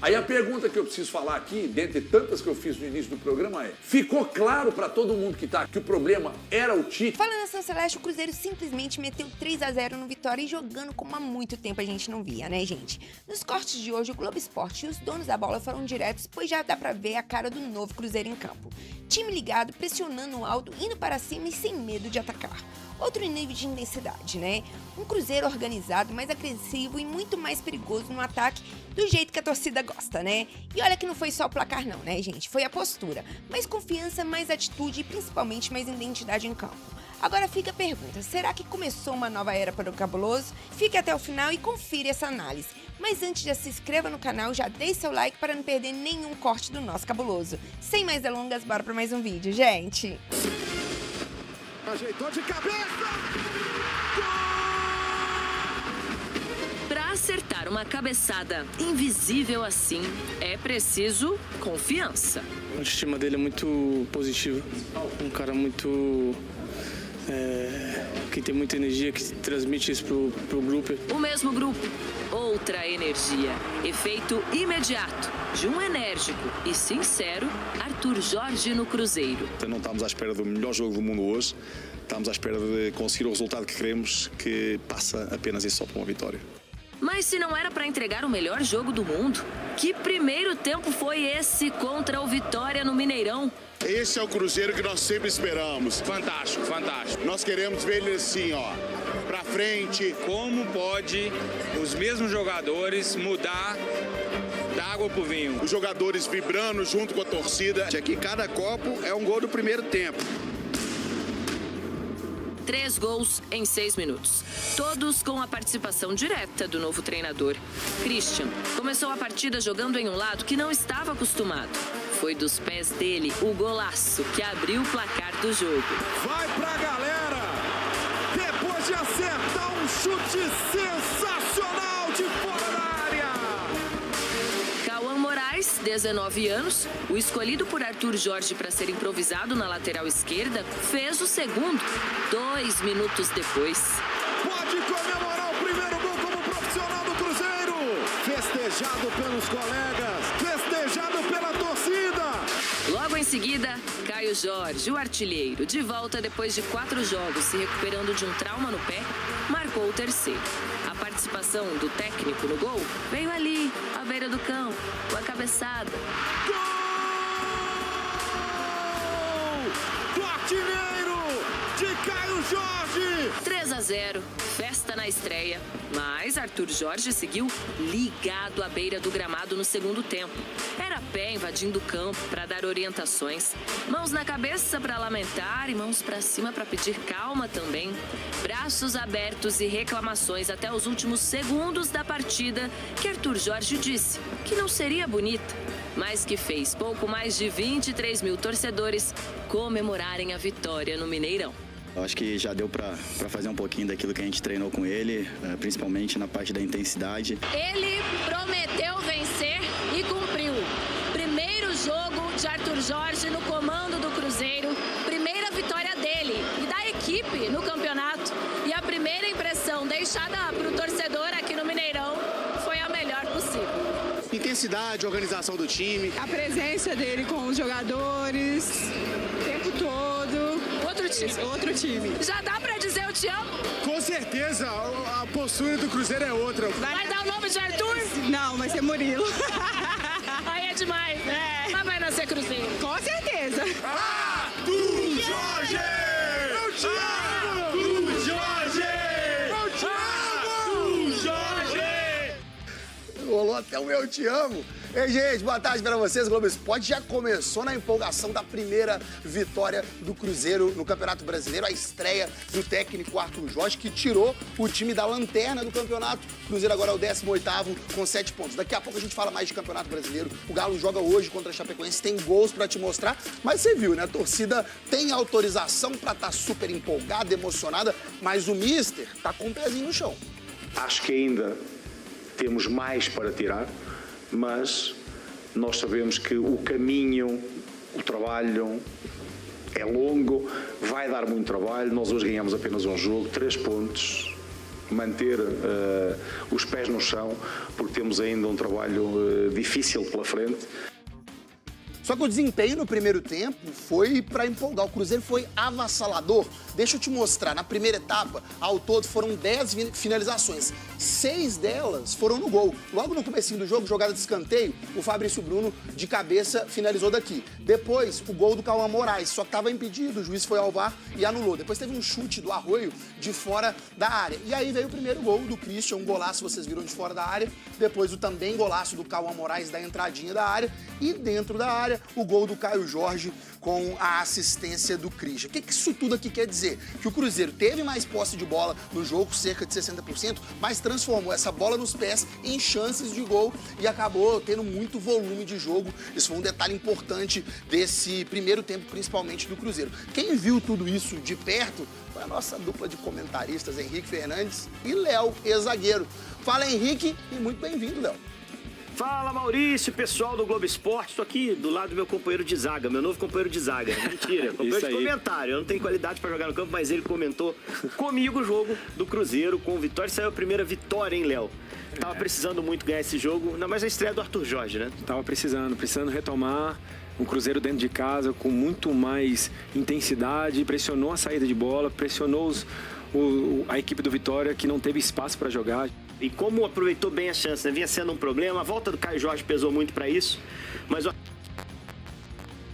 Aí a pergunta que eu preciso falar aqui, dentre tantas que eu fiz no início do programa é: ficou claro para todo mundo que tá que o problema era o Tite? Falando na Nação Celeste, o Cruzeiro simplesmente meteu 3-0 no Vitória e jogando como há muito tempo a gente não via, né, gente? Nos cortes de hoje, o Globo Esporte e os donos da bola foram diretos, pois já dá pra ver a cara do novo Cruzeiro em campo. Time ligado, pressionando o alto, indo para cima e sem medo de atacar. Outro nível de intensidade, né? Um Cruzeiro organizado, mais agressivo e muito mais perigoso no ataque, do jeito que a torcida gosta, né? E olha que não foi só o placar não, né, gente? Foi a postura. Mais confiança, mais atitude e principalmente mais identidade em campo. Agora fica a pergunta, será que começou uma nova era para o Cabuloso? Fique até o final e confira essa análise. Mas antes já se inscreva no canal, já deixe seu like para não perder nenhum corte do nosso Cabuloso. Sem mais delongas, bora para mais um vídeo, gente! Ajeitou de cabeça! Para acertar uma cabeçada invisível assim, é preciso confiança. A autoestima dele é muito positiva. Um cara muito... que tem muita energia, que transmite isso pro grupo. O mesmo grupo, outra energia. Efeito imediato de um enérgico e sincero Arthur Jorge no Cruzeiro. Não estamos à espera do melhor jogo do mundo hoje. Estamos à espera de conseguir o resultado que queremos, que passa apenas e só por uma vitória. Mas se não era para entregar o melhor jogo do mundo, que primeiro tempo foi esse contra o Vitória no Mineirão? Esse é o Cruzeiro que nós sempre esperamos. Fantástico, fantástico. Nós queremos ver ele assim, ó, pra frente. Como pode os mesmos jogadores mudar da água pro vinho? Os jogadores vibrando junto com a torcida. Aqui cada copo é um gol do primeiro tempo. 3 gols em 6 minutos. Todos com a participação direta do novo treinador. Christian começou a partida jogando em um lado que não estava acostumado. Foi dos pés dele o golaço que abriu o placar do jogo. Vai pra galera! Depois de acertar um chute sensacional de fora da área! Cauã Moraes, 19 anos, o escolhido por Arthur Jorge para ser improvisado na lateral esquerda, fez o segundo, 2 minutos depois. Pode comemorar o primeiro gol como profissional do Cruzeiro! Festejado pelos colegas, festejado pela torcida! Logo em seguida, Caio Jorge, o artilheiro, de volta depois de 4 jogos, se recuperando de um trauma no pé, marcou o terceiro. A participação do técnico no gol veio ali, à beira do campo, com a cabeçada. Gol do artilheiro de Caio Jorge! 3-0, festa na estreia, mas Arthur Jorge seguiu ligado à beira do gramado no segundo tempo. Era pé invadindo o campo para dar orientações, mãos na cabeça para lamentar e mãos para cima para pedir calma também. Braços abertos e reclamações até os últimos segundos da partida, que Arthur Jorge disse que não seria bonita, mas que fez pouco mais de 23 mil torcedores comemorarem a vitória no Mineirão. Eu acho que já deu para fazer um pouquinho daquilo que a gente treinou com ele, principalmente na parte da intensidade. Ele prometeu vencer e cumpriu. Primeiro jogo de Arthur Jorge no comando do Cruzeiro, primeira vitória dele e da equipe no campeonato. E a primeira impressão deixada para o torcedor aqui no Mineirão foi a melhor possível. Intensidade, organização do time. A presença dele com os jogadores, o tempo todo. Outro time. Já dá pra dizer eu te amo? Com certeza, a postura do Cruzeiro é outra. Vai dar o nome de Arthur? Não, vai ser Murilo. Aí é demais. Mas vai nascer Cruzeiro. Com certeza. Arthur Jorge! Eu te amo! Arthur Jorge! Eu te amo! Jorge! Rolou até o Eu Te Amo. Ei, gente, boa tarde para vocês. O Globo Esporte já começou na empolgação da primeira vitória do Cruzeiro no Campeonato Brasileiro, a estreia do técnico Arthur Jorge, que tirou o time da lanterna do campeonato. O Cruzeiro agora é o 18º com 7 pontos. Daqui a pouco a gente fala mais de Campeonato Brasileiro. O Galo joga hoje contra a Chapecoense, tem gols para te mostrar, mas você viu, né? A torcida tem autorização para estar super empolgada, emocionada, mas o Mister tá com o pezinho no chão. Acho que ainda temos mais para tirar, mas nós sabemos que o caminho, o trabalho é longo, vai dar muito trabalho. Nós hoje ganhamos apenas um jogo, 3 pontos manter os pés no chão, porque temos ainda um trabalho difícil pela frente. Só que o desempenho no primeiro tempo foi para empolgar. O Cruzeiro foi avassalador. Deixa eu te mostrar. Na primeira etapa, ao todo, foram 10 finalizações. 6 delas foram no gol. Logo no comecinho do jogo, jogada de escanteio, o Fabrício Bruno, de cabeça, finalizou daqui. Depois, o gol do Cauã Moraes. Só que estava impedido, o juiz foi ao VAR e anulou. Depois teve um chute do Arroio de fora da área. E aí veio o primeiro gol do Christian, um golaço, vocês viram, de fora da área. Depois o também golaço do Cauã Moraes da entradinha da área. E dentro da área, o gol do Caio Jorge com a assistência do Christian. O que isso tudo aqui quer dizer? Que o Cruzeiro teve mais posse de bola no jogo, cerca de 60%, mas transformou essa bola nos pés em chances de gol e acabou tendo muito volume de jogo. Isso foi um detalhe importante desse primeiro tempo, principalmente do Cruzeiro. Quem viu tudo isso de perto foi a nossa dupla de comentaristas, Henrique Fernandes e Léo, ex-zagueiro. Fala, Henrique, e muito bem-vindo, Léo. Fala, Maurício, pessoal do Globo Esporte. Estou aqui do lado do meu companheiro de zaga, meu novo companheiro de zaga. Mentira, companheiro de comentário. Eu não tenho qualidade para jogar no campo, mas ele comentou comigo o jogo do Cruzeiro com o Vitória. Saiu a primeira vitória, hein, Léo? Tava precisando muito ganhar esse jogo, ainda mais a estreia do Arthur Jorge, né? Tava precisando retomar um Cruzeiro dentro de casa com muito mais intensidade, pressionou a saída de bola, pressionou a equipe do Vitória, que não teve espaço para jogar. E como aproveitou bem a chance, né? Vinha sendo um problema, a volta do Caio Jorge pesou muito para isso, mas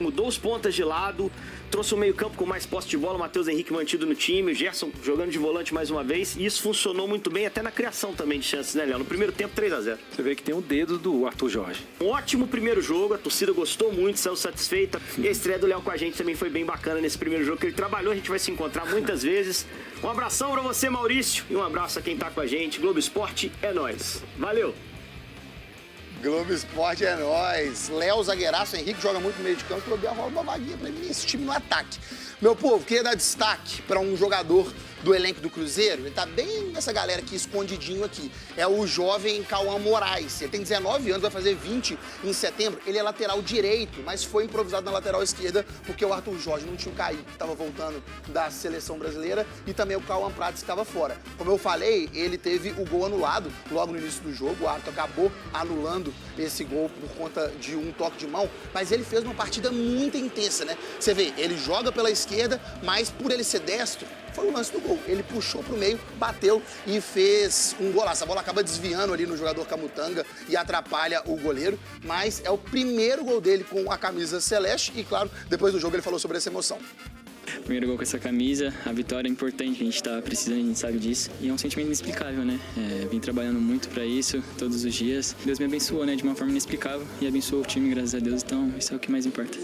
mudou os pontas de lado, trouxe o meio-campo com mais posse de bola, o Matheus Henrique mantido no time, o Gerson jogando de volante mais uma vez, e isso funcionou muito bem até na criação também de chances, né, Léo? No primeiro tempo, 3-0. Você vê que tem o dedo do Arthur Jorge. Um ótimo primeiro jogo, a torcida gostou muito, saiu satisfeita, e a estreia do Léo com a gente também foi bem bacana nesse primeiro jogo que ele trabalhou, a gente vai se encontrar muitas vezes. Um abração pra você, Maurício, e um abraço a quem tá com a gente. Globo Esporte é nóis. Valeu! Globo Esporte é nóis. Léo, zagueiraço, Henrique joga muito no meio de campo, o Gabriel rola uma vaguinha pra mim nesse time no ataque. Meu povo, queria dar destaque para um jogador do elenco do Cruzeiro, ele tá bem nessa galera aqui, escondidinho aqui. É o jovem Cauã Moraes. Ele tem 19 anos, vai fazer 20 em setembro. Ele é lateral direito, mas foi improvisado na lateral esquerda porque o Arthur Jorge não tinha o Kaique, que estava voltando da seleção brasileira, e também o Cauã Prates estava fora. Como eu falei, ele teve o gol anulado logo no início do jogo. O árbitro acabou anulando esse gol por conta de um toque de mão, mas ele fez uma partida muito intensa, né? Você vê, ele joga pela esquerda, mas por ele ser destro, foi o lance do gol. Ele puxou pro meio, bateu e fez um golaço. A bola acaba desviando ali no jogador Camutanga e atrapalha o goleiro, mas é o primeiro gol dele com a camisa celeste e, claro, depois do jogo ele falou sobre essa emoção. Primeiro gol com essa camisa, a vitória é importante, a gente tá precisando, a gente sabe disso. E é um sentimento inexplicável, né? Vim trabalhando muito pra isso, todos os dias. Deus me abençoou, né? De uma forma inexplicável e abençoou o time, graças a Deus. Então, isso é o que mais importa.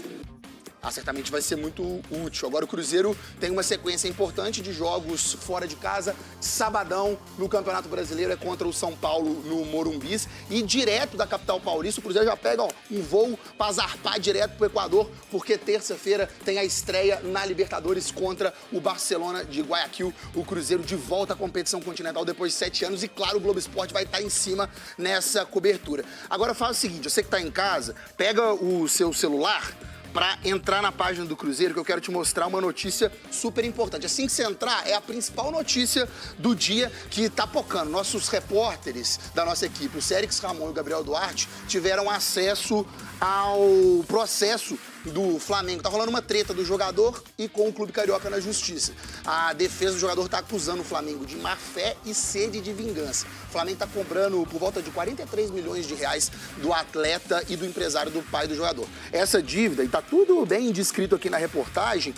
Certamente vai ser muito útil. Agora o Cruzeiro tem uma sequência importante de jogos fora de casa. Sabadão no Campeonato Brasileiro é contra o São Paulo no Morumbis. E direto da capital paulista, o Cruzeiro já pega um voo para zarpar direto pro Equador, porque terça-feira tem a estreia na Libertadores contra o Barcelona de Guayaquil. O Cruzeiro de volta à competição continental depois de 7 anos. E claro, o Globo Esporte vai estar em cima nessa cobertura. Agora faz o seguinte, você que está em casa, pega o seu celular para entrar na página do Cruzeiro, que eu quero te mostrar uma notícia super importante. Assim que você entrar, é a principal notícia do dia que tá pocando. Nossos repórteres da nossa equipe, o Sérix Ramon e o Gabriel Duarte, tiveram acesso ao processo do Flamengo. Tá rolando uma treta do jogador e com o Clube Carioca na justiça. A defesa do jogador tá acusando o Flamengo de má fé e sede de vingança. O Flamengo tá cobrando por volta de 43 milhões de reais do atleta e do empresário do pai do jogador. Essa dívida, e tá tudo bem descrito aqui na reportagem,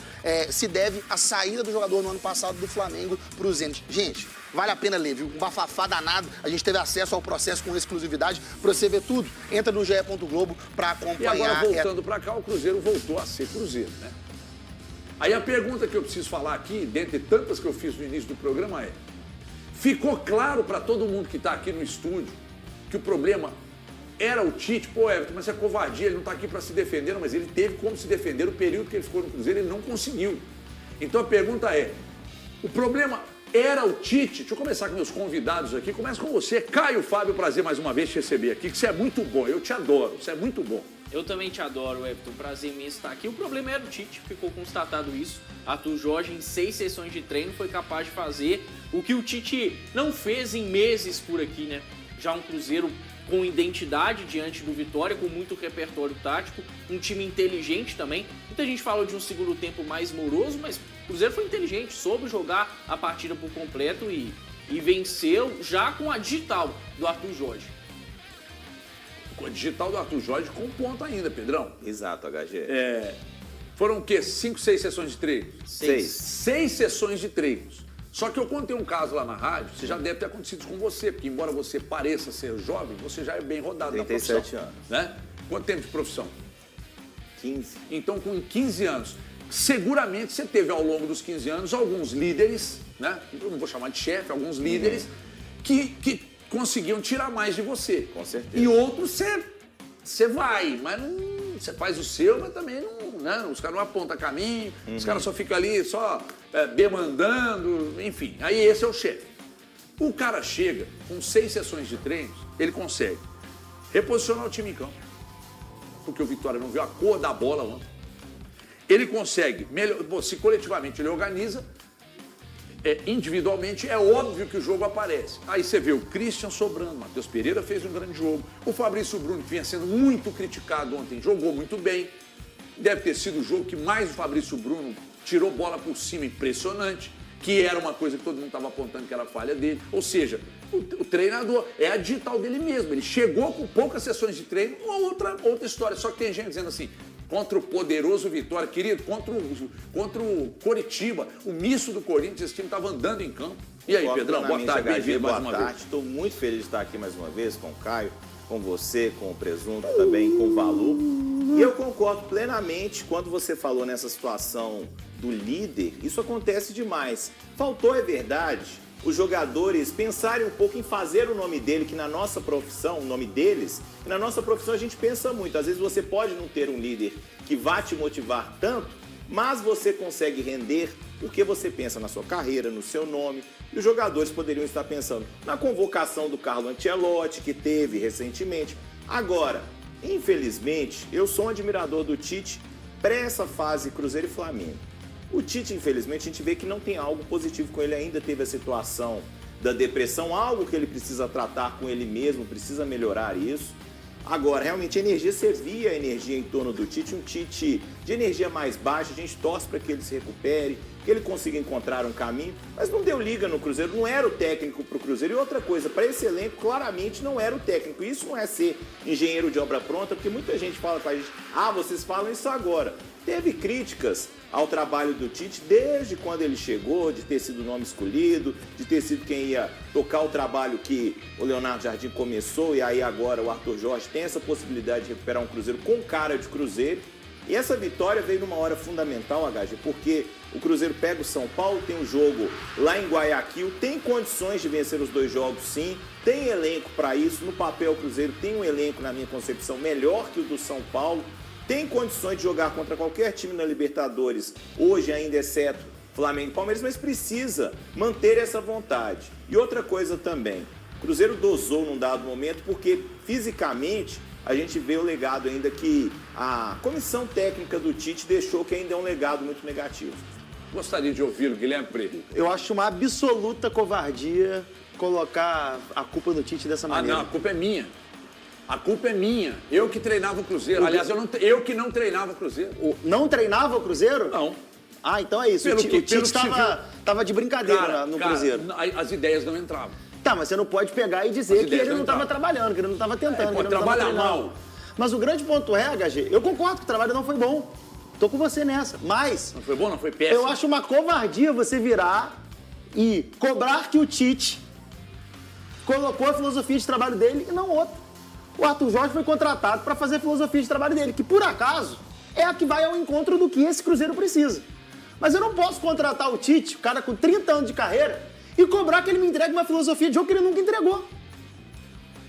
se deve à saída do jogador no ano passado do Flamengo pro Zenit. Gente, vale a pena ler, viu? Um bafafá danado. A gente teve acesso ao processo com exclusividade. Pra você ver tudo, entra no ge.globo pra acompanhar. E agora, voltando pra cá, o Cruzeiro voltou a ser Cruzeiro, né? Aí a pergunta que eu preciso falar aqui, dentre tantas que eu fiz no início do programa, é: ficou claro pra todo mundo que tá aqui no estúdio que o problema era o Tite? Pô, Everton, mas é covardia, ele não tá aqui pra se defender, não, mas ele teve como se defender. O período que ele ficou no Cruzeiro, ele não conseguiu. Então a pergunta é: o problema Era o Tite. Deixa eu começar com meus convidados aqui. Começa com você, Caio Fábio. Prazer mais uma vez te receber aqui, que você é muito bom. Eu te adoro, você é muito bom. Eu também te adoro, Everton. Prazer imenso estar aqui. O problema era o Tite, ficou constatado isso. Arthur Jorge, em 6 sessões de treino, foi capaz de fazer o que o Tite não fez em meses por aqui, né? Já um Cruzeiro com identidade diante do Vitória, com muito repertório tático, um time inteligente também. Muita gente fala de um segundo tempo mais moroso, mas o Cruzeiro foi inteligente, soube jogar a partida por completo e venceu já com a digital do Arthur Jorge. Com a digital do Arthur Jorge com ponto ainda, Pedrão. Exato, HG. Foram o quê? 5, 6 sessões de treino? 6. 6 sessões de treinos. Só que eu contei um caso lá na rádio, você já deve ter acontecido com você, porque embora você pareça ser jovem, você já é bem rodado na profissão. 37 anos. Né? Quanto tempo de profissão? 15. Então, com 15 anos, seguramente você teve ao longo dos 15 anos alguns líderes, né? Eu não vou chamar de chefe, alguns líderes que conseguiam tirar mais de você. Com certeza. E outros você vai, mas não, você faz o seu, mas também não, né? Os caras não apontam caminho, os caras só ficam ali, só demandando, enfim. Aí esse é o chefe. O cara chega com 6 sessões de treinos, ele consegue reposicionar o time em campo, porque o Vitória não viu a cor da bola ontem. Ele consegue, se coletivamente ele organiza, individualmente é óbvio que o jogo aparece. Aí você vê o Christian sobrando, Matheus Pereira fez um grande jogo, o Fabrício Bruno, que vinha sendo muito criticado ontem, jogou muito bem. Deve ter sido o jogo que mais o Fabrício Bruno tirou bola por cima, impressionante, que era uma coisa que todo mundo estava apontando que era falha dele. Ou seja, o treinador é a digital dele mesmo. Ele chegou com poucas sessões de treino, outra história. Só que tem gente dizendo assim, contra o poderoso Vitória, querido, contra o Coritiba, o misto do Corinthians, esse time estava andando em campo. E aí, Pedrão, boa tarde, bem-vindo mais uma vez. Estou muito feliz de estar aqui mais uma vez com o Caio, com você, com o Presunto, também com o Valu. E eu concordo plenamente quando você falou nessa situação do líder, isso acontece demais. Faltou, é verdade, os jogadores pensarem um pouco em fazer o nome dele, que na nossa profissão, o nome deles, que na nossa profissão a gente pensa muito. Às vezes você pode não ter um líder que vá te motivar tanto, mas você consegue render porque você pensa na sua carreira, no seu nome. E os jogadores poderiam estar pensando na convocação do Carlo Ancelotti, que teve recentemente. Agora, infelizmente, eu sou um admirador do Tite para essa fase Cruzeiro e Flamengo. O Tite, infelizmente, a gente vê que não tem algo positivo com ele. Ainda teve a situação da depressão, algo que ele precisa tratar com ele mesmo, precisa melhorar isso. Agora, realmente, a energia, você via a energia em torno do Tite, um Tite de energia mais baixa, a gente torce para que ele se recupere, que ele consiga encontrar um caminho, mas não deu liga no Cruzeiro, não era o técnico para o Cruzeiro. E outra coisa, para esse elenco, claramente não era o técnico. Isso não é ser engenheiro de obra pronta, porque muita gente fala com a gente, vocês falam isso agora. Teve críticas ao trabalho do Tite desde quando ele chegou, de ter sido o nome escolhido, de ter sido quem ia tocar o trabalho que o Leonardo Jardim começou, e aí agora o Arthur Jorge tem essa possibilidade de recuperar um Cruzeiro com cara de Cruzeiro. E essa vitória veio numa hora fundamental, HG, porque o Cruzeiro pega o São Paulo, tem um jogo lá em Guayaquil, tem condições de vencer os 2 jogos sim, tem elenco para isso. No papel, o Cruzeiro tem um elenco, na minha concepção, melhor que o do São Paulo, tem condições de jogar contra qualquer time na Libertadores, hoje ainda exceto Flamengo e Palmeiras, mas precisa manter essa vontade. E outra coisa também, o Cruzeiro dosou num dado momento, porque fisicamente a gente vê o legado ainda que a comissão técnica do Tite deixou, que ainda é um legado muito negativo. Gostaria de ouvi-lo, Guilherme Preto. Eu acho uma absoluta covardia colocar a culpa no Tite dessa maneira. Não, a culpa é minha. A culpa é minha. Eu que treinava o Cruzeiro. Aliás, eu que não treinava o Cruzeiro. Não treinava o Cruzeiro? Não. Então é isso. O Tite estava de brincadeira no Cruzeiro. As ideias não entravam. Tá, mas você não pode pegar e dizer que ele não estava trabalhando, que ele não estava tentando. Pode trabalhar mal. Mas o grande ponto é, HG, eu concordo que o trabalho não foi bom. Tô com você nessa. Mas... Não foi bom, não foi péssimo. Eu acho uma covardia você virar e cobrar que o Tite colocou a filosofia de trabalho dele e não outra. O Arthur Jorge foi contratado para fazer a filosofia de trabalho dele, que por acaso é a que vai ao encontro do que esse Cruzeiro precisa. Mas eu não posso contratar o Tite, o cara com 30 anos de carreira, e cobrar que ele me entregue uma filosofia de jogo que ele nunca entregou.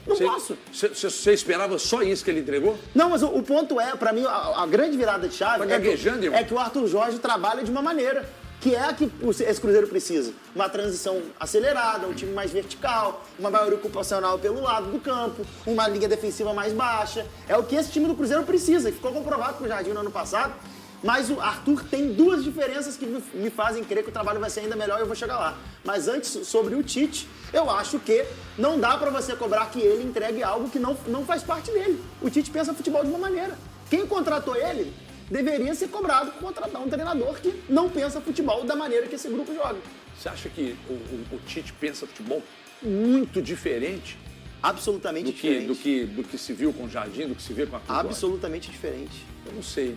Não posso. Você esperava só isso que ele entregou? Não, mas o ponto é, para mim, a grande virada de chave tá gaguejando, é que o Arthur Jorge trabalha de uma maneira que é a que esse Cruzeiro precisa. Uma transição acelerada, um time mais vertical, uma maior ocupacional pelo lado do campo, uma linha defensiva mais baixa. É o que esse time do Cruzeiro precisa. Ficou comprovado com o Jardim no ano passado. Mas o Arthur tem duas diferenças que me fazem crer que o trabalho vai ser ainda melhor e eu vou chegar lá. Mas antes, sobre o Tite, eu acho que não dá pra você cobrar que ele entregue algo que não faz parte dele. O Tite pensa futebol de uma maneira. Quem contratou ele deveria ser cobrado por contratar um treinador que não pensa futebol da maneira que esse grupo joga. Você acha que o Tite pensa futebol muito diferente? Absolutamente diferente. Do que se viu com o Jardim, do que se vê com a Arthur? Absolutamente diferente. Eu não sei.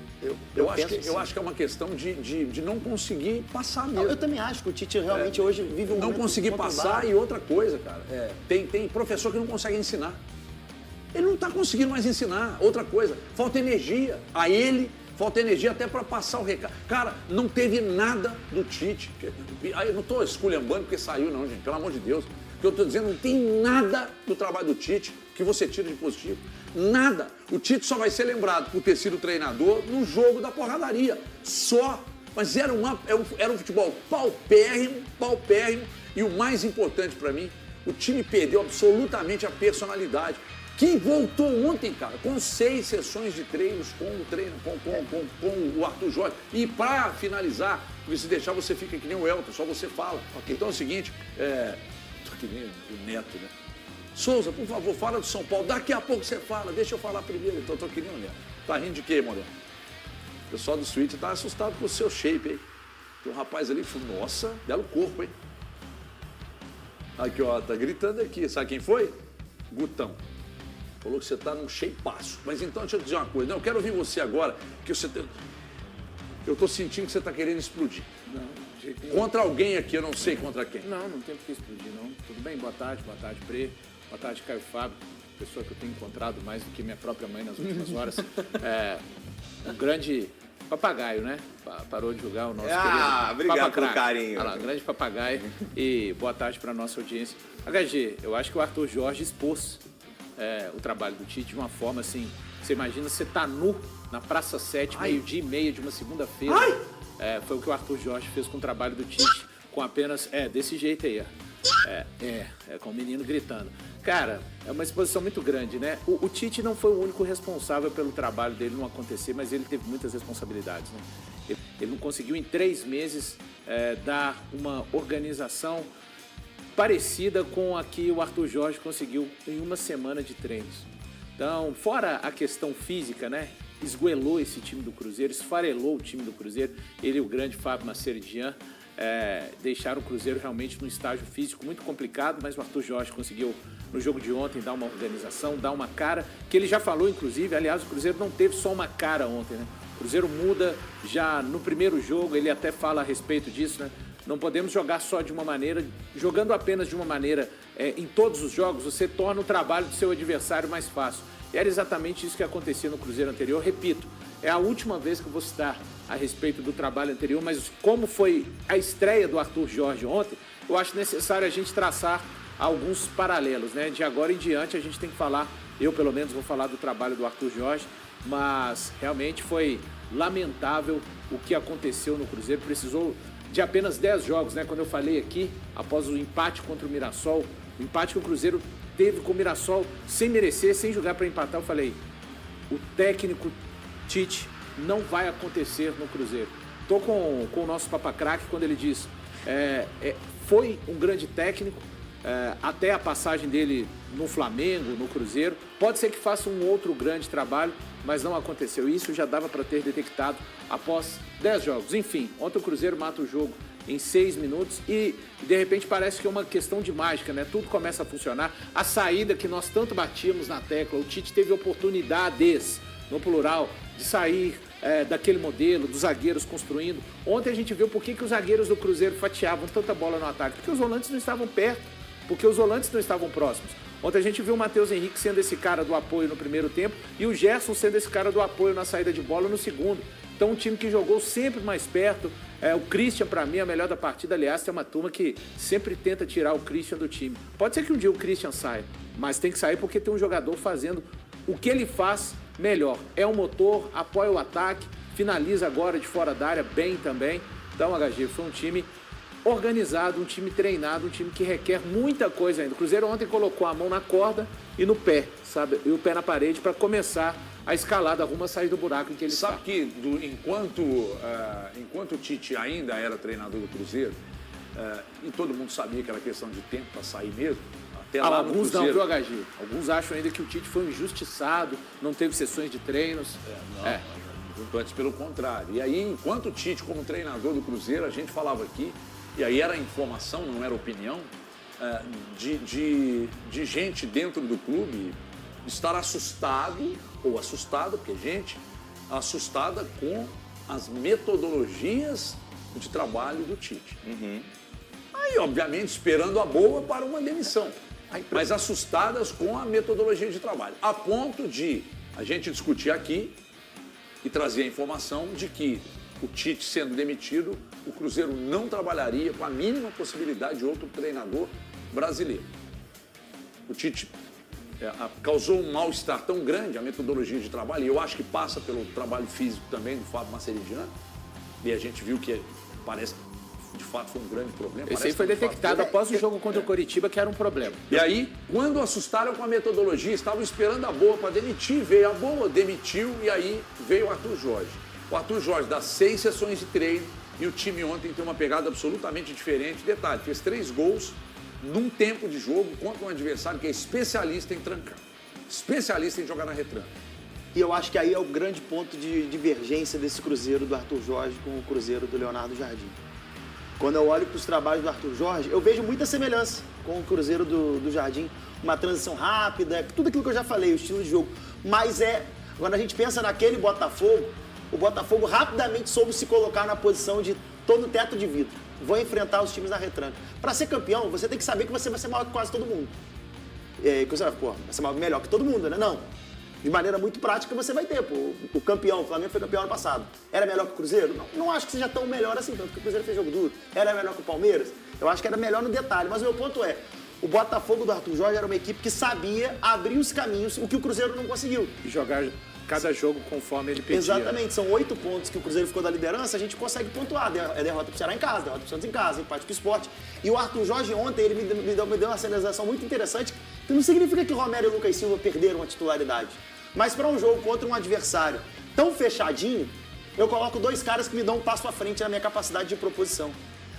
Eu acho que é uma questão de não conseguir passar mesmo. Não, eu também acho que o Tite realmente hoje vive um não conseguir passar e outra coisa, cara. Tem professor que não consegue ensinar. Ele não está conseguindo mais ensinar. Outra coisa, falta energia a ele, falta energia até para passar o recado. Cara, não teve nada do Tite. Eu não estou esculhambando porque saiu não, gente, pelo amor de Deus. O que eu estou dizendo, não tem nada do trabalho do Tite que você tira de positivo. Nada. O Tite só vai ser lembrado por ter sido treinador no jogo da porradaria. Só. Mas era um futebol paupérrimo. E o mais importante para mim, o time perdeu absolutamente a personalidade. Que voltou ontem, cara, com 6 sessões de treinos com o Arthur Jorge. E para finalizar, porque se deixar você fica que nem o Elton, só você fala. Okay. Então é o seguinte, tô que nem o Neto, né? Souza, por favor, fala do São Paulo. Daqui a pouco você fala, deixa eu falar primeiro. Então tô que nem o Neto. Tá rindo de quê, Moreno? O pessoal do Switch tá assustado com o seu shape, hein? Tem um rapaz ali que falou, nossa, belo corpo, hein? Aqui, ó, tá gritando aqui. Sabe quem foi? Gutão. Falou que você tá num shapeaço. Mas então, deixa eu dizer uma coisa. Não, eu quero ouvir você agora, que você tem... Eu tô sentindo que você tá querendo explodir. Não, de jeito nenhum. Contra alguém aqui, eu não sei contra quem. Não tem por que explodir, não. Tudo bem? Boa tarde, Pre. Boa tarde, Caio Fábio. Pessoa que eu tenho encontrado mais do que minha própria mãe nas últimas horas. Um grande papagaio, né? Parou de julgar o nosso querido obrigado pelo carinho. Olha lá, grande papagaio. E boa tarde para nossa audiência. HG, eu acho que o Arthur Jorge expôs o trabalho do Tite de uma forma assim, você imagina você tá nu na Praça 7, meio-dia e meia de uma segunda-feira. Foi o que o Arthur Jorge fez com o trabalho do Tite, com apenas, desse jeito aí, ó. Com o menino gritando. Cara, é uma exposição muito grande, né? O Tite não foi o único responsável pelo trabalho dele não acontecer, mas ele teve muitas responsabilidades, né? Ele não conseguiu em 3 meses dar uma organização parecida com a que o Arthur Jorge conseguiu em uma semana de treinos. Então, fora a questão física, né? Esgoelou esse time do Cruzeiro, esfarelou o time do Cruzeiro. Ele e o grande Fábio Maceridian deixaram o Cruzeiro realmente num estágio físico muito complicado, mas o Arthur Jorge conseguiu, no jogo de ontem, dar uma organização, dar uma cara, que ele já falou, inclusive, aliás, o Cruzeiro não teve só uma cara ontem, né? O Cruzeiro muda já no primeiro jogo, ele até fala a respeito disso, né? Não podemos jogar só de uma maneira, jogando apenas de uma maneira em todos os jogos, você torna o trabalho do seu adversário mais fácil. E era exatamente isso que acontecia no Cruzeiro anterior. Repito, é a última vez que eu vou citar a respeito do trabalho anterior, mas como foi a estreia do Arthur Jorge ontem, eu acho necessário a gente traçar alguns paralelos, né? De agora em diante a gente tem que falar, eu pelo menos vou falar do trabalho do Arthur Jorge, mas realmente foi lamentável o que aconteceu no Cruzeiro, precisou de apenas 10 jogos, né? Quando eu falei aqui, após o empate contra o Mirassol, o empate que o Cruzeiro teve com o Mirassol sem merecer, sem jogar para empatar, eu falei, o técnico Tite não vai acontecer no Cruzeiro. Tô com o nosso papacraque quando ele diz, foi um grande técnico, até a passagem dele no Flamengo, no Cruzeiro, pode ser que faça um outro grande trabalho, mas não aconteceu. Isso já dava para ter detectado após 10 jogos. Enfim, ontem o Cruzeiro mata o jogo em 6 minutos e de repente parece que é uma questão de mágica, né? Tudo começa a funcionar. A saída que nós tanto batíamos na tecla, o Tite teve oportunidades, no plural, de sair daquele modelo, dos zagueiros construindo. Ontem a gente viu por que os zagueiros do Cruzeiro fatiavam tanta bola no ataque, porque os volantes não estavam perto, porque os volantes não estavam próximos. Ontem a gente viu o Matheus Henrique sendo esse cara do apoio no primeiro tempo e o Gerson sendo esse cara do apoio na saída de bola no segundo. Então um time que jogou sempre mais perto. O Christian, para mim, é a melhor da partida. Aliás, tem uma turma que sempre tenta tirar o Christian do time. Pode ser que um dia o Christian saia, mas tem que sair porque tem um jogador fazendo o que ele faz melhor. É um motor, apoia o ataque, finaliza agora de fora da área bem também. Então, HG, foi um time organizado, um time treinado, um time que requer muita coisa ainda. O Cruzeiro ontem colocou a mão na corda e no pé, sabe? E o pé na parede para começar a escalada rumo a sair do buraco em que ele está. Sabe que enquanto o Tite ainda era treinador do Cruzeiro, e todo mundo sabia que era questão de tempo para sair mesmo, até lá no alguns Cruzeiro... não, viu, HG? Alguns acham ainda que o Tite foi injustiçado, não teve sessões de treinos. Antes pelo contrário. E aí, enquanto o Tite, como treinador do Cruzeiro, a gente falava aqui, e aí era informação, não era opinião, de gente dentro do clube estar assustado, ou assustada, porque gente assustada com as metodologias de trabalho do Tite. Aí, obviamente, esperando a boa para uma demissão, mas assustadas com a metodologia de trabalho, a ponto de a gente discutir aqui e trazer a informação de que o Tite sendo demitido, o Cruzeiro não trabalharia com a mínima possibilidade de outro treinador brasileiro. O Tite causou um mal-estar tão grande, a metodologia de trabalho, e eu acho que passa pelo trabalho físico também do Fábio Maceridiano, e a gente viu que parece que de fato foi um grande problema. Esse aí foi detectado após o jogo contra o Coritiba, que era um problema. E aí, quando assustaram com a metodologia, estavam esperando a boa para demitir, veio a boa, demitiu, e aí veio o Arthur Jorge. O Arthur Jorge dá 6 sessões de treino e o time ontem tem uma pegada absolutamente diferente. Detalhe, fez 3 gols num tempo de jogo contra um adversário que é especialista em trancar, especialista em jogar na retranca. E eu acho que aí é o grande ponto de divergência desse Cruzeiro do Arthur Jorge com o Cruzeiro do Leonardo Jardim. Quando eu olho para os trabalhos do Arthur Jorge, eu vejo muita semelhança com o Cruzeiro do Jardim. Uma transição rápida, tudo aquilo que eu já falei, o estilo de jogo. Mas quando a gente pensa naquele Botafogo, o Botafogo rapidamente soube se colocar na posição de tô no teto de vidro. Vou enfrentar os times na retranca. Para ser campeão, você tem que saber que você vai ser maior que quase todo mundo. Que você vai, vai ser melhor que todo mundo, né? Não. De maneira muito prática, você vai ter. O campeão, o Flamengo foi campeão ano passado. Era melhor que o Cruzeiro? Não acho que seja tão melhor assim, tanto que o Cruzeiro fez jogo duro. Era melhor que o Palmeiras? Eu acho que era melhor no detalhe. Mas o meu ponto é, o Botafogo do Arthur Jorge era uma equipe que sabia abrir os caminhos, o que o Cruzeiro não conseguiu. E jogar cada jogo conforme ele pedia. Exatamente. São 8 pontos que o Cruzeiro ficou da liderança, a gente consegue pontuar. É derrota pro Ceará em casa, derrota pro Santos em casa, empate com o Sport. E o Arthur Jorge ontem, ele me deu uma sinalização muito interessante, que não significa que Romero e Lucas Silva perderam a titularidade. Mas para um jogo contra um adversário tão fechadinho, eu coloco 2 caras que me dão um passo à frente na minha capacidade de proposição.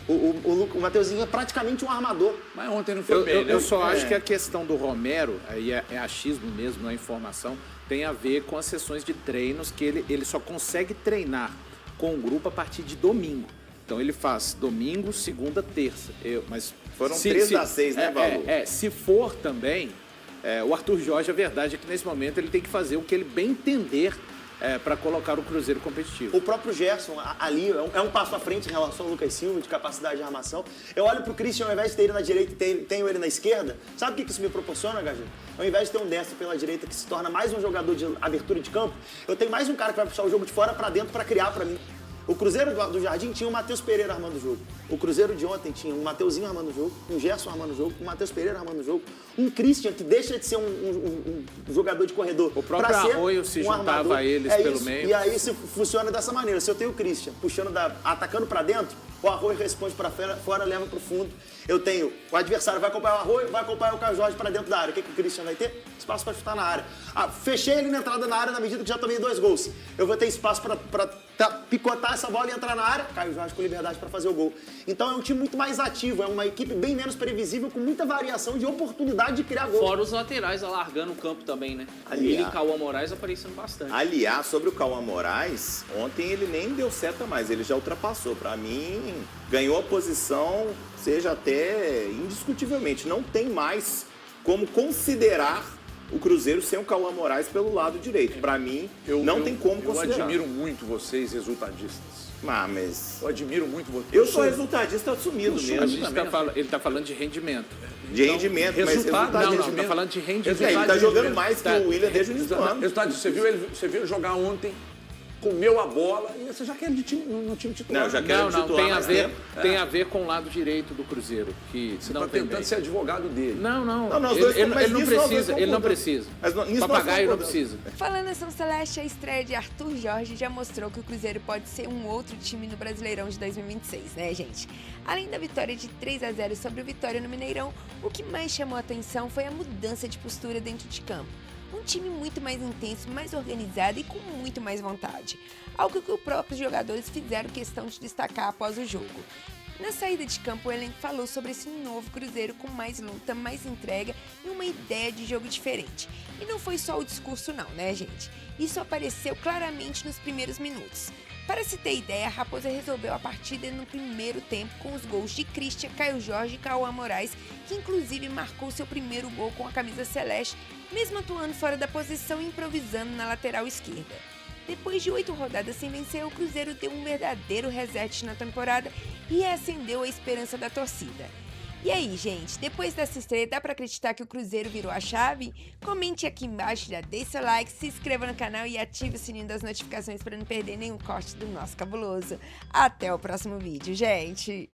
O Mateuzinho é praticamente um armador. Mas ontem não foi bem, né? Eu só acho que a questão do Romero, aí é achismo mesmo, não é informação, tem a ver com as sessões de treinos que ele só consegue treinar com o grupo a partir de domingo. Então ele faz domingo, segunda, terça. Mas foram 3 das 6, né, Valor? Se for também... o Arthur Jorge, a verdade é que nesse momento ele tem que fazer o que ele bem entender para colocar o Cruzeiro competitivo. O próprio Gerson ali é um passo à frente em relação ao Lucas Silva, de capacidade de armação. Eu olho pro Christian, ao invés de ter ele na direita e tenho ele na esquerda, sabe o que isso me proporciona, HG? Ao invés de ter um destro pela direita que se torna mais um jogador de abertura de campo, eu tenho mais um cara que vai puxar o jogo de fora para dentro para criar para mim. O Cruzeiro do Jardim tinha o Matheus Pereira armando o jogo. O Cruzeiro de ontem tinha um Mateuzinho armando o jogo, um Gerson armando o jogo, um Matheus Pereira armando o jogo, um Christian que deixa de ser um jogador de corredor. O próprio Arroio se juntava a eles pelo meio. E aí funciona dessa maneira. Se eu tenho o Christian atacando para dentro, o Arroio responde para fora, leva para o fundo. Eu tenho o adversário, vai acompanhar o Arroio, vai acompanhar o Caio Jorge para dentro da área. O que o Christian vai ter? Espaço para chutar na área. Fechei ele na entrada na área na medida que já tomei 2 gols. Eu vou ter espaço para picotar essa bola e entrar na área. Caio Jorge com liberdade para fazer o gol. Então é um time muito mais ativo, é uma equipe bem menos previsível, com muita variação de oportunidade de criar gol. Fora os laterais alargando o campo também, né? Ele e Cauã Moraes aparecendo bastante. Aliás, sobre o Cauã Moraes, ontem ele nem deu seta mais, ele já ultrapassou. Para mim, ganhou a posição, seja até indiscutivelmente. Não tem mais como considerar o Cruzeiro sem o Cauã Moraes pelo lado direito. Para mim, não tem como considerar. Eu admiro muito vocês, resultadistas. Mas... Eu admiro muito vocês. Eu sou resultadista assumido mesmo. Ele tá falando de rendimento. De rendimento, mas resultado. Não, tá falando de rendimento. Ele tá jogando mais que o William desde o início do ano. Você viu ele jogar ontem comeu a bola, e você já quer no time titular. Não, já quero Não, titular tem a mais ver, tempo. tem a ver com o lado direito do Cruzeiro, que Você não está tem tentando bem. ser advogado dele. Não, os dois ele mas não nisso nós precisa, dois ele não concordamos. precisa. Mas nisso nós Papagaio não concordamos. precisa. Falando em São Celeste, a estreia de Arthur Jorge já mostrou que o Cruzeiro pode ser um outro time no Brasileirão de 2026, né, gente? Além da vitória de 3-0 sobre o Vitória no Mineirão, o que mais chamou a atenção foi a mudança de postura dentro de campo. Um time muito mais intenso, mais organizado e com muito mais vontade. Algo que os próprios jogadores fizeram questão de destacar após o jogo. Na saída de campo, o elenco falou sobre esse novo Cruzeiro com mais luta, mais entrega e uma ideia de jogo diferente. E não foi só o discurso não, né, gente? Isso apareceu claramente nos primeiros minutos. Para se ter ideia, a Raposa resolveu a partida no primeiro tempo com os gols de Christian, Caio Jorge e Cauã Moraes, que inclusive marcou seu primeiro gol com a camisa celeste, mesmo atuando fora da posição e improvisando na lateral esquerda. Depois de 8 rodadas sem vencer, o Cruzeiro deu um verdadeiro reset na temporada e reacendeu a esperança da torcida. E aí, gente, depois dessa estreia, dá pra acreditar que o Cruzeiro virou a chave? Comente aqui embaixo, já deixe seu like, se inscreva no canal e ative o sininho das notificações para não perder nenhum corte do nosso cabuloso. Até o próximo vídeo, gente!